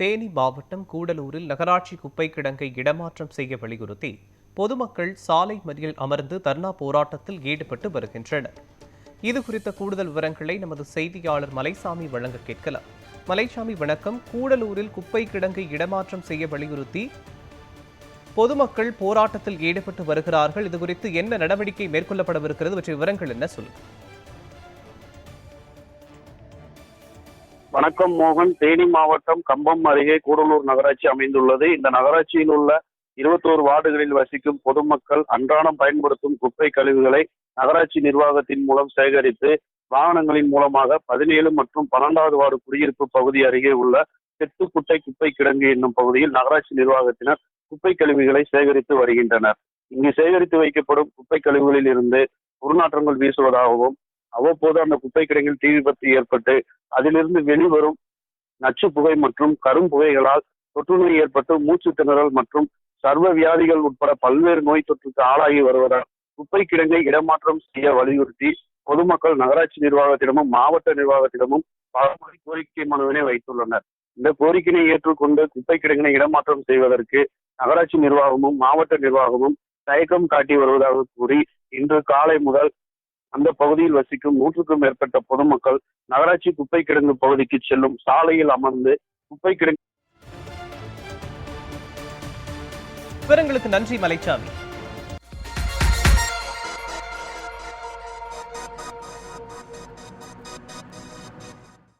தேனி மாவட்டம் கூடலூரில் நகராட்சி குப்பை கிடங்கை இடமாற்றம் செய்ய வலியுறுத்தி பொதுமக்கள் சாலை மறியல் அமர்ந்து தர்ணா போராட்டத்தில் ஈடுபட்டு வருகின்றனர். இதுகுறித்த கூடுதல் விவரங்களை நமது செய்தியாளர் மலைசாமி வழங்க கேட்கலாம். மலைசாமி வணக்கம். கூடலூரில் குப்பை கிடங்கை இடமாற்றம் செய்ய வலியுறுத்தி பொதுமக்கள் போராட்டத்தில் ஈடுபட்டு வருகிறார்கள். இதுகுறித்து என்ன நடவடிக்கை மேற்கொள்ளப்படவிருக்கிறது பற்றிய விவரங்கள் என்ன சொல்லுங்க? வணக்கம் மோகன். தேனி மாவட்டம் கம்பம் அருகே கூடலூர் நகராட்சி அமைந்துள்ளது. இந்த நகராட்சியில் உள்ள 21 வார்டுகளில் வசிக்கும் பொதுமக்கள் அன்றாடம் பயன்படுத்தும் குப்பை கழிவுகளை நகராட்சி நிர்வாகத்தின் மூலம் சேகரித்து வாகனங்களின் மூலமாக 17 மற்றும் 12வது வார்டு குடியிருப்பு பகுதி அருகே உள்ள செட்டுக்குட்டை குப்பை கிடங்கு என்னும் பகுதியில் நகராட்சி நிர்வாகத்தினர் குப்பை கழிவுகளை சேகரித்து வருகின்றனர். இங்கு சேகரித்து வைக்கப்படும் குப்பை கழிவுகளில் இருந்து துர்நாற்றங்கள் வீசுவதாகவும் அவ்வப்போது அந்த குப்பை கிடங்கில் தீ விபத்து ஏற்பட்டு அதிலிருந்து வெளிவரும் நச்சு புகை மற்றும் கரும்புகைகளால் தொற்றுநோய் ஏற்பட்டு மூச்சு திணறல் மற்றும் சர்வ வியாதிகள் உட்பட பல்வேறு நோய் தொற்றுக்கு ஆளாகி வருவதால் குப்பை கிடங்கை இடமாற்றம் செய்ய வலியுறுத்தி பொதுமக்கள் நகராட்சி நிர்வாகத்திடமும் மாவட்ட நிர்வாகத்திடமும் பலமுறை கோரிக்கை மனுவினை வைத்துள்ளனர். இந்த கோரிக்கையை ஏற்றுக்கொண்டு குப்பை கிடங்கினை இடமாற்றம் செய்வதற்கு நகராட்சி நிர்வாகமும் மாவட்ட நிர்வாகமும் தயக்கம் காட்டி வருவதாக கூறி இன்று காலை முதல் அந்த பகுதியில் வசிக்கும் 100க்கும் மேற்பட்ட பொதுமக்கள் நகராட்சி குப்பை கிடங்கு பகுதிக்கு செல்லும் சாலையில் அமர்ந்து குப்பை கிடங்கு. விவரங்களுக்கு நன்றி மலைசாமி.